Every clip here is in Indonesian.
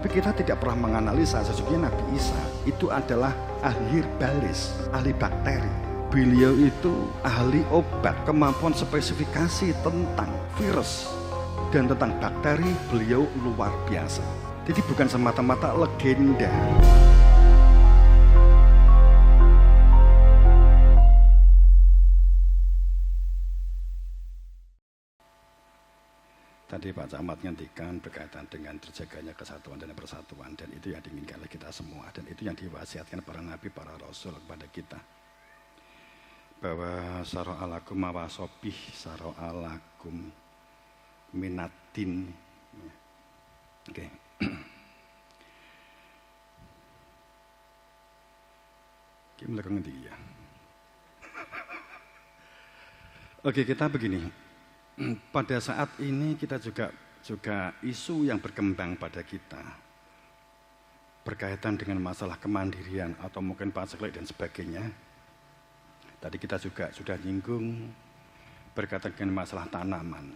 Tapi kita tidak pernah menganalisa sesungguhnya Nabi Isa itu adalah ahli herbalis, ahli bakteri. Beliau itu ahli obat, kemampuan spesifikasi tentang virus dan tentang bakteri beliau luar biasa. Jadi bukan semata-mata legenda. Tadi Pak Camat ngendikan berkaitan dengan terjaganya kesatuan dan persatuan, dan itu yang diinginkan oleh kita semua, dan itu yang diwasiatkan para nabi, para rasul kepada kita, bahwa saro alakum mawasobih saro alakum minatin. Oke. Gimana ngendi ya? Oke, kita begini. Pada saat ini kita juga isu yang berkembang pada kita berkaitan dengan masalah kemandirian atau mungkin paceklik dan sebagainya. Tadi kita juga sudah nyinggung berkaitan dengan masalah tanaman.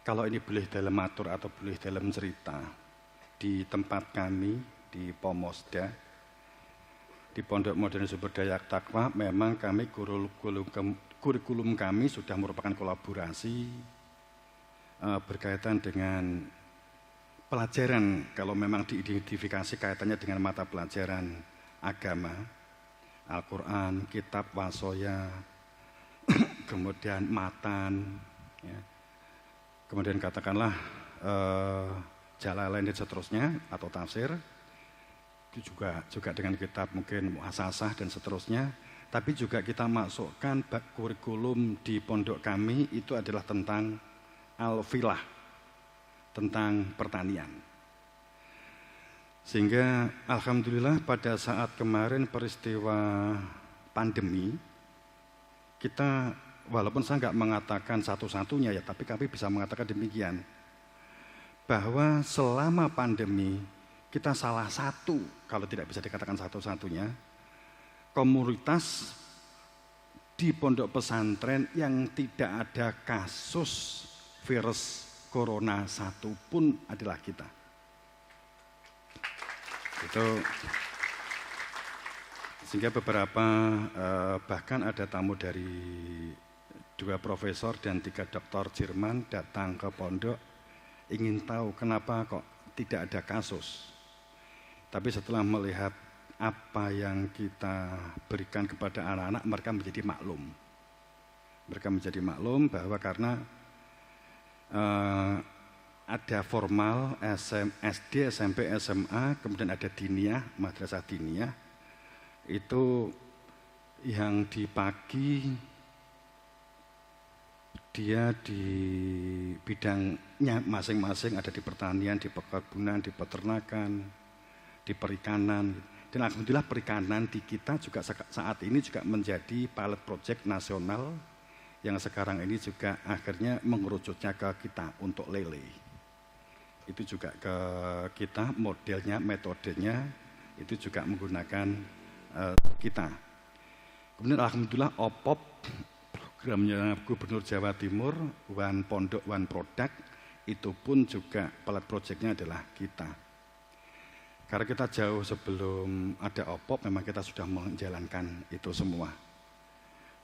Kalau ini boleh dalam matur atau boleh dalam cerita, di tempat kami di Pomosda, di Pondok Modern Sumberdaya Takwa, memang kami kurikulum kami sudah merupakan kolaborasi berkaitan dengan pelajaran, kalau memang diidentifikasi kaitannya dengan mata pelajaran agama, Al-Quran, kitab wasoya, kemudian matan, ya. Kemudian katakanlah Jalalain dan seterusnya atau tafsir, itu juga dengan kitab mungkin muasasah dan seterusnya. Tapi juga kita masukkan kurikulum di pondok kami itu adalah tentang al-filah, tentang pertanian. Sehingga alhamdulillah pada saat kemarin peristiwa pandemi, kita walaupun saya nggak mengatakan satu-satunya ya, tapi kami bisa mengatakan demikian, bahwa selama pandemi kita salah satu, kalau tidak bisa dikatakan satu-satunya, komunitas di pondok pesantren yang tidak ada kasus virus corona satu pun adalah kita. Itu sehingga beberapa bahkan ada tamu dari 2 profesor dan 3 doktor Jerman datang ke pondok ingin tahu kenapa kok tidak ada kasus. Tapi setelah melihat apa yang kita berikan kepada anak-anak, mereka menjadi maklum. Mereka menjadi maklum bahwa karena ada formal SD, SMP, SMA, kemudian ada diniyah, madrasah diniyah. Itu yang di pagi dia di bidangnya masing-masing, ada di pertanian, di perkebunan, di peternakan, di perikanan. Dan alhamdulillah perikanan di kita juga saat ini juga menjadi pilot project nasional yang sekarang ini juga akhirnya mengerucutnya ke kita untuk lele. Itu juga ke kita modelnya, metodenya itu juga menggunakan kita. Kemudian alhamdulillah OPOP, programnya Gubernur Jawa Timur, One Pondok One Product, itu pun juga pilot projectnya adalah kita. Karena kita jauh sebelum ada OPOP, memang kita sudah menjalankan itu semua.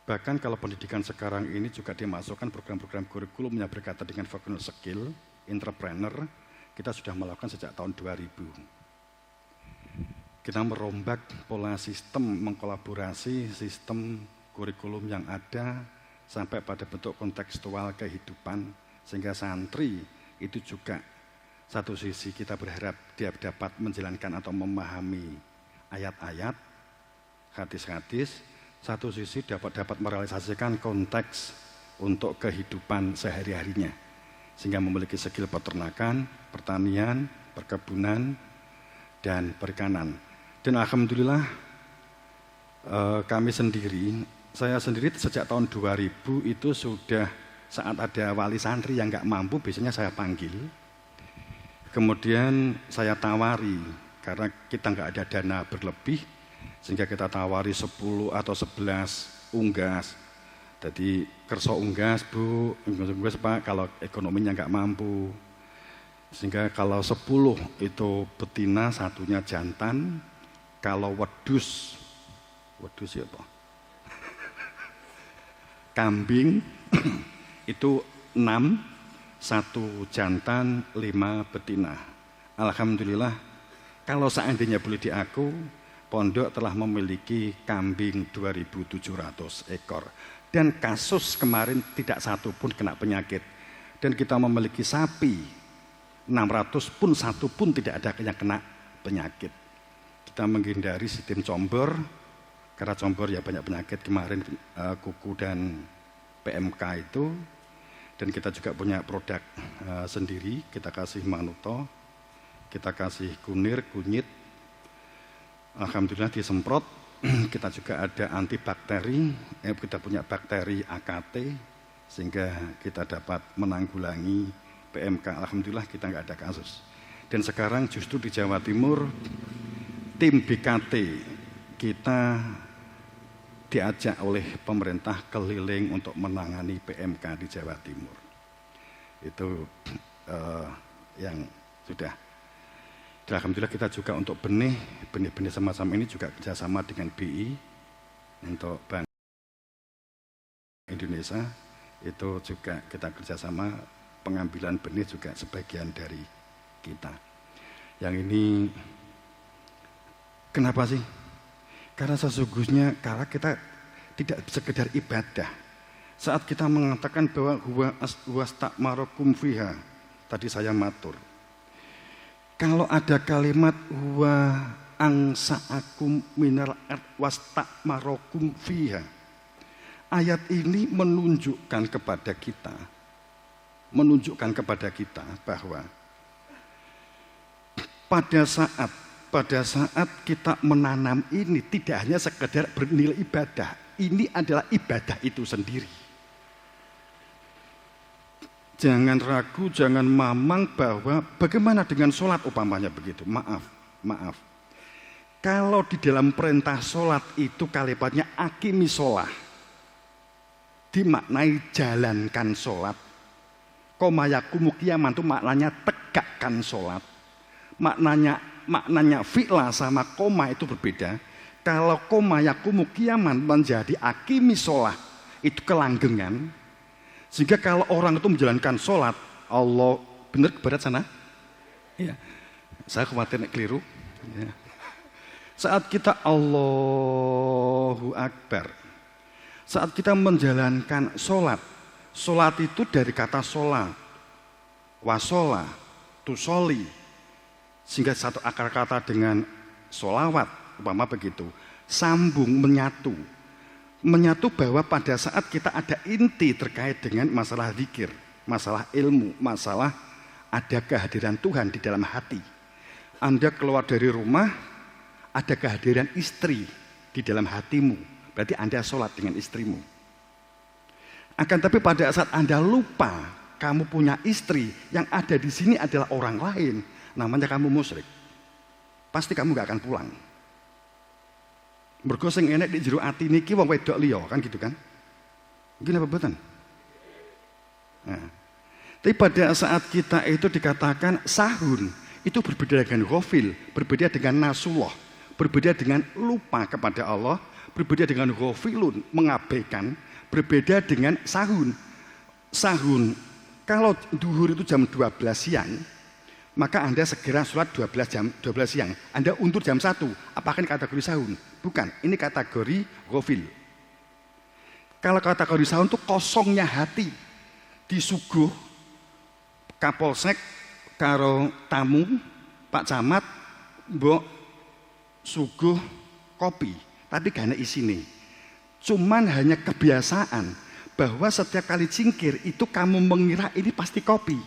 Bahkan kalau pendidikan sekarang ini juga dimasukkan program-program kurikulum yang berkaitan dengan vocational skill, entrepreneur, kita sudah melakukan sejak tahun 2000. Kita merombak pola sistem, mengkolaborasi sistem kurikulum yang ada sampai pada bentuk kontekstual kehidupan, sehingga santri itu juga satu sisi kita berharap dia dapat menjalankan atau memahami ayat-ayat, hadis-hadis. Satu sisi dapat merealisasikan konteks untuk kehidupan sehari-harinya. Sehingga memiliki skill peternakan, pertanian, perkebunan, dan perikanan. Dan alhamdulillah saya sendiri sejak tahun 2000 itu sudah saat ada wali santri yang nggak mampu, biasanya saya panggil. Kemudian saya tawari, karena kita nggak ada dana berlebih, sehingga kita tawari 10 atau 11 unggas. Jadi kerso unggas Bu, unggas Pak, kalau ekonominya nggak mampu. Sehingga kalau 10 itu betina, satunya jantan. Kalau wedus siapa? Kambing itu 6, 1 jantan, 5 betina. Alhamdulillah, kalau seandainya boleh diaku, pondok telah memiliki kambing 2.700 ekor. Dan kasus kemarin tidak satu pun kena penyakit. Dan kita memiliki sapi 600 pun satu pun tidak ada yang kena penyakit. Kita menghindari sistem combor, karena combor ya banyak penyakit kemarin, kuku dan PMK itu. Dan kita juga punya produk sendiri, kita kasih manuto, kita kasih kunir, kunyit. Alhamdulillah disemprot. Kita juga ada antibakteri, kita punya bakteri AKT, sehingga kita dapat menanggulangi PMK. Alhamdulillah kita nggak ada kasus. Dan sekarang justru di Jawa Timur, tim BKT kita diajak oleh pemerintah keliling untuk menangani PMK di Jawa Timur. Itu yang sudah. Dan alhamdulillah kita juga untuk benih semacam ini juga kerjasama dengan BI untuk Bank Indonesia. Itu juga kita kerjasama, pengambilan benih juga sebagian dari kita. Yang ini kenapa sih? Karena sesungguhnya karena kita tidak sekedar ibadah. Saat kita mengatakan bahwa huwa asta'marakum fiha, tadi saya matur. Kalau ada kalimat huwa angsa'akum minal ard wasta'marakum fiha, ayat ini menunjukkan kepada kita bahwa pada saat kita menanam ini tidak hanya sekedar bernilai ibadah, ini adalah ibadah itu sendiri. Jangan ragu, jangan mamang bahwa bagaimana dengan sholat umpamanya begitu. Maaf. Kalau di dalam perintah sholat itu kalimatnya akimi sholah, dimaknai jalankan sholat. Komayakumu kiaman itu maknanya tegakkan sholat. Maknanya fi'la sama koma itu berbeda. Kalau komayakumu kiaman menjadi akimi sholah, itu kelanggengan. Sehingga kalau orang itu menjalankan sholat, Allah benar ke barat sana? Ya. Saya khawatir keliru. Ya. Saat kita Allahu Akbar, saat kita menjalankan sholat, sholat itu dari kata sholat, wasola, tusoli, sehingga satu akar kata dengan sholawat, umpama begitu, sambung, menyatu bahwa pada saat kita ada inti terkait dengan masalah zikir, masalah ilmu, masalah ada kehadiran Tuhan di dalam hati. Anda keluar dari rumah, ada kehadiran istri di dalam hatimu, berarti Anda sholat dengan istrimu. Akan tapi pada saat Anda lupa kamu punya istri, yang ada di sini adalah orang lain, namanya kamu musyrik. Pasti kamu gak akan pulang. Mergo sing enek di jero ati niki wong wedok liya, kan gitu kan? Mungkin apa betul? Nah, tapi pada saat kita itu dikatakan sahun, itu berbeda dengan ghafil, berbeda dengan nasullah, berbeda dengan lupa kepada Allah, berbeda dengan ghafilun, mengabaikan, berbeda dengan sahun. Sahun, kalau duhur itu jam 12 siang, maka Anda segera sholat 12 siang. Anda untur jam 1, apakah ini kategori sahun? Bukan, ini kategori ghafil. Kalau kategori sahun itu kosongnya hati, disuguh Kapolsek karo tamu, Pak Camat, mbok suguh kopi, tapi gak ada isine. Cuman hanya kebiasaan bahwa setiap kali cingkir itu kamu mengira ini pasti kopi.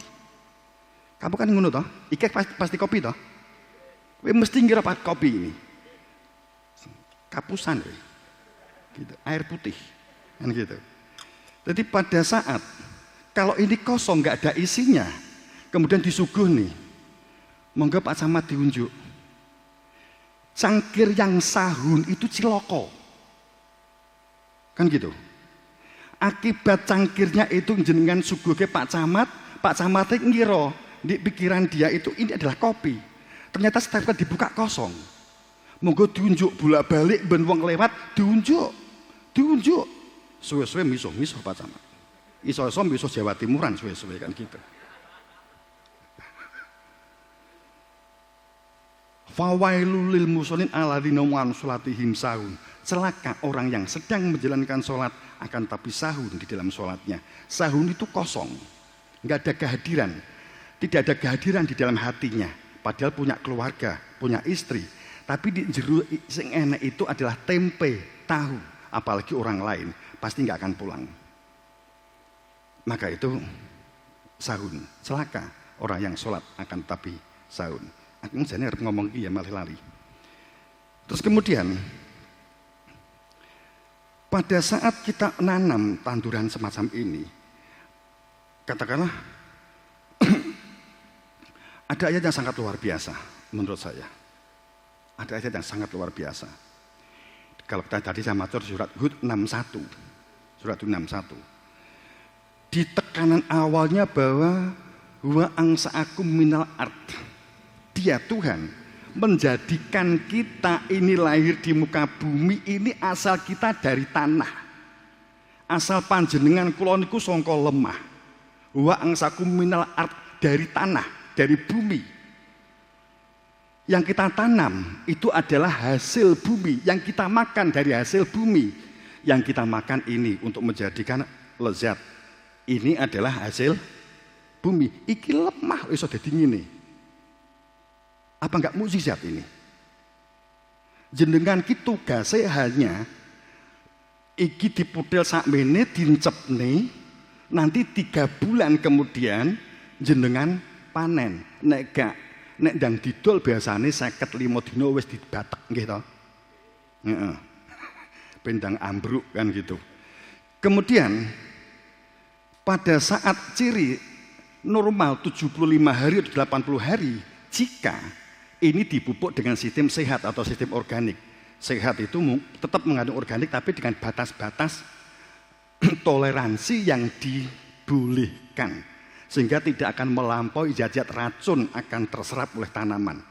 Kamu kan ngono toh? Iki pasti kopi toh? Kowe mesti ngira kopi ini. Kapusan gitu, air putih kan gitu. Jadi pada saat kalau ini kosong nggak ada isinya, kemudian disuguh nih, monggo Pak Camat diunjuk. Cangkir yang sahun itu ciloko, kan gitu. Akibat cangkirnya itu jenengan suguhke Pak Camat ngira di pikiran dia itu ini adalah kopi. Ternyata setiap kali dibuka kosong. Monggo diunjuk bolak-balik ben wong lewat diunjuk. Suwe-suwe misuh Pak Camat. Iso-iso misuh Jawa Timuran suwe-suwe kan gitu. Fawailul lil musallin alladzina hum an sholatihim sahun. Celaka orang yang sedang menjalankan sholat akan tapi sahun di dalam sholatnya. Sahun itu kosong, nggak ada kehadiran, tidak ada kehadiran di dalam hatinya. Padahal punya keluarga, punya istri, tapi di jero sing enek itu adalah tempe, tahu, apalagi orang lain pasti nggak akan pulang. Maka itu sahun, celaka orang yang sholat akan tapi sahun. Aku jane arep ngomong iki ya malah lali. Terus kemudian pada saat kita nanam tanduran semacam ini, katakanlah ada ayat yang sangat luar biasa menurut saya. Ada ayat yang sangat luar biasa. Kalau tadi saya macur surat Hud 61. Surat Hud 61. Di tekanan awalnya bahwa wa angsa'akum minal ard. Dia Tuhan menjadikan kita ini lahir di muka bumi ini asal kita dari tanah. Asal panjenengan kula niku sangka lemah. Wa angsakum minal ard, dari tanah, dari bumi. Yang kita tanam itu adalah hasil bumi, yang kita makan dari hasil bumi. Yang kita makan ini untuk menjadikan lezat. Ini adalah hasil bumi. Iki lemah iso dadi ngene. Apa enggak mukjizat ini? Jenengan ki tugase hanya iki diputil sakmene dincepne, nanti 3 bulan kemudian jenengan panen. Nek gak, nek ndang didol biasane 55 dina wis dibatek nggih to. Heeh. Pendang ambruk kan gitu. Kemudian pada saat ciri normal 75 hari atau 80 hari, jika ini dipupuk dengan sistem sehat atau sistem organik. Sehat itu tetap mengandung organik tapi dengan batas-batas toleransi yang dibolehkan. Sehingga tidak akan melampaui zat-zat racun akan terserap oleh tanaman.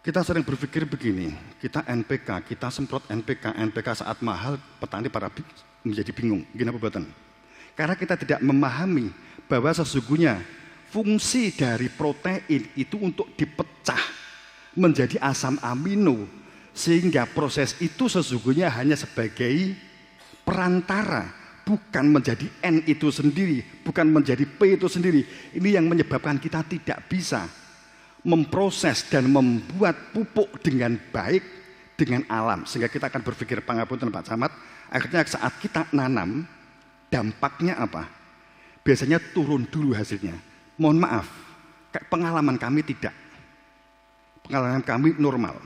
Kita sering berpikir begini, kita NPK, kita semprot NPK saat mahal, petani para menjadi bingung. Gini apa buatan? Karena kita tidak memahami bahwa sesungguhnya fungsi dari protein itu untuk dipecah menjadi asam amino, sehingga proses itu sesungguhnya hanya sebagai perantara, bukan menjadi N itu sendiri, bukan menjadi P itu sendiri. Ini yang menyebabkan kita tidak bisa memproses dan membuat pupuk dengan baik dengan alam, sehingga kita akan berpikir pangapunten Pak Camat. Akhirnya saat kita nanam, dampaknya apa? Biasanya turun dulu hasilnya. Mohon maaf, pengalaman kami tidak. Pengalaman kami normal.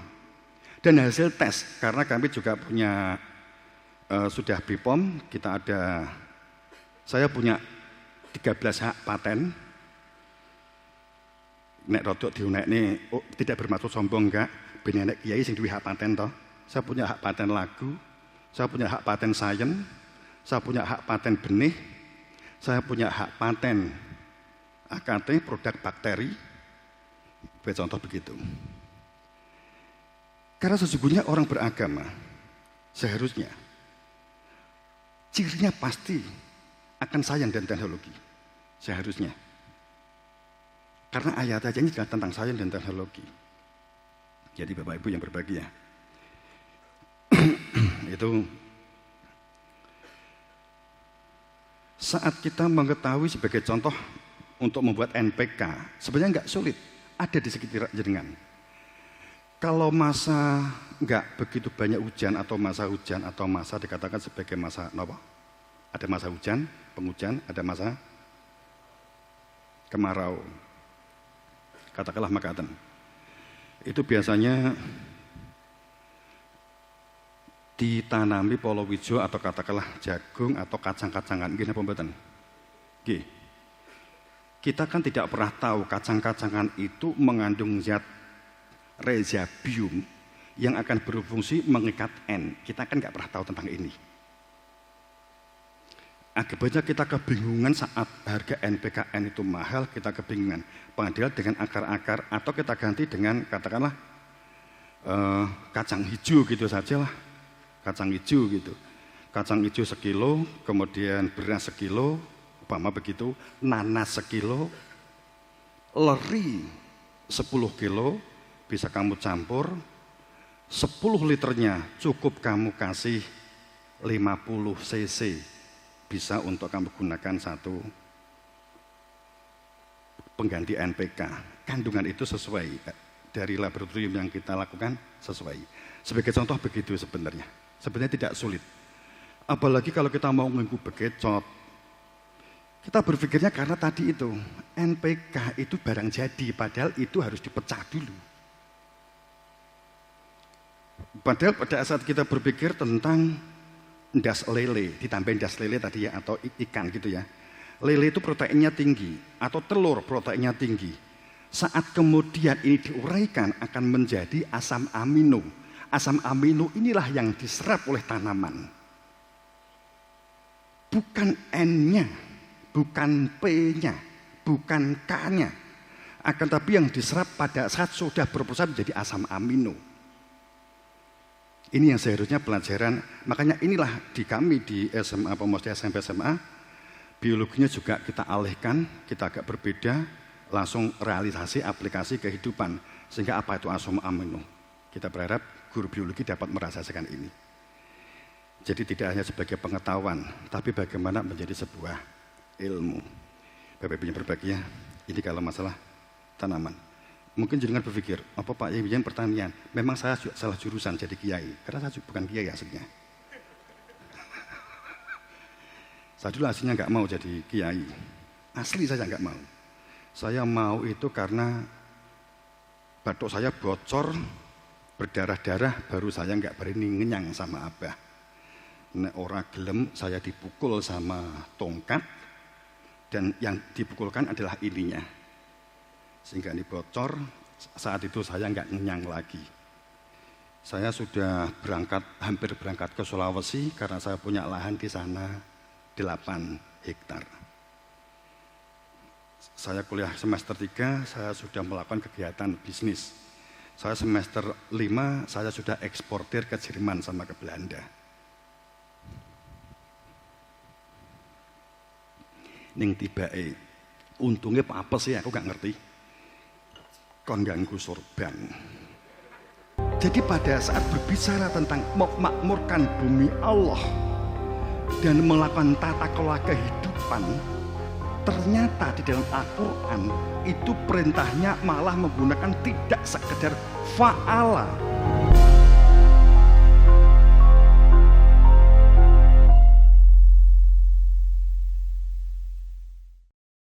Dan hasil tes, karena kami juga punya sudah BPOM, saya punya 13 hak paten. Nek rodok diunek ini tidak bermaksud sombong enggak, ben nek kiai sing duwe hak paten toh. Saya punya hak paten lagu, saya punya hak paten sains, saya punya hak paten benih, saya punya hak paten AKT produk bakteri, contoh begitu. Karena sesungguhnya orang beragama seharusnya cirinya pasti akan sains dan teknologi, seharusnya. Karena ayat aja ini adalah tentang sains dan teknologi. Jadi Bapak Ibu yang berbahagia, itu saat kita mengetahui sebagai contoh untuk membuat NPK, sebenarnya nggak sulit, ada di sekitar jenengan. Kalau masa nggak begitu banyak hujan atau masa dikatakan sebagai masa apa? Ada masa hujan, penghujan, ada masa kemarau. Katakanlah makaten. Itu biasanya ditanami palawija atau katakanlah jagung atau kacang-kacangan. Gini apa mboten? Nggih. Kita kan tidak pernah tahu kacang-kacangan itu mengandung zat rezabium yang akan berfungsi mengikat N. Kita kan nggak pernah tahu tentang ini. Akibatnya kita kebingungan saat harga NPKN itu mahal, kita kebingungan. Padahal dengan akar-akar atau kita ganti dengan katakanlah kacang hijau gitu saja lah. Kacang hijau gitu. Kacang hijau sekilo, kemudian beras sekilo, umpama begitu, nanas sekilo, leri 10 kilo, bisa kamu campur, 10 liternya cukup kamu kasih 50 cc. Bisa untuk kamu gunakan satu pengganti NPK. Kandungan itu sesuai dari laboratorium yang kita lakukan sesuai. Sebagai contoh begitu sebenarnya. Sebenarnya tidak sulit. Apalagi kalau kita mau nganggu bekecot. Kita berpikirnya karena tadi itu NPK itu barang jadi, padahal itu harus dipecah dulu. Padahal pada saat kita berpikir tentang ndas lele, ditambahin ndas lele tadi ya, atau ikan gitu ya. Lele itu proteinnya tinggi, atau telur proteinnya tinggi. Saat kemudian ini diuraikan akan menjadi asam amino. Asam amino inilah yang diserap oleh tanaman. Bukan N-nya, bukan P-nya, bukan K-nya. Akan tapi yang diserap pada saat sudah berproses menjadi asam amino. Ini yang seharusnya pelajaran, makanya inilah di kami di SMA, pemuda SMP SMA, biologinya juga kita alihkan, kita agak berbeda, langsung realisasi aplikasi kehidupan. Sehingga apa itu asam amino? Kita berharap guru biologi dapat merasakan ini. Jadi tidak hanya sebagai pengetahuan, tapi bagaimana menjadi sebuah ilmu. Bapak Ibu yang berbahagia, ini kalau masalah tanaman. Mungkin jenengan berpikir, apa Pak Yang pertanian? Memang saya salah jurusan jadi kiai, karena saya bukan kiai aslinya. Saya dulu aslinya nggak mau jadi kiai, asli saya nggak mau. Saya mau itu karena batuk saya bocor, berdarah-darah, baru saya nggak berani ngenyang sama abah. Nek ora gelem saya dipukul sama tongkat, dan yang dipukulkan adalah ininya. Sehingga ini bocor, saat itu saya nggak ngenyang lagi. Saya sudah hampir berangkat ke Sulawesi karena saya punya lahan di sana 8 hektar. Saya kuliah semester 3, saya sudah melakukan kegiatan bisnis. Saya semester 5, saya sudah eksportir ke Jerman sama ke Belanda. Ning tibae, untungnya apa sih aku nggak ngerti. Kon ganggu sorban. Jadi pada saat berbicara tentang memakmurkan bumi Allah dan melakukan tata kelola kehidupan, ternyata di dalam Al-Quran itu perintahnya malah menggunakan tidak sekedar fa'ala,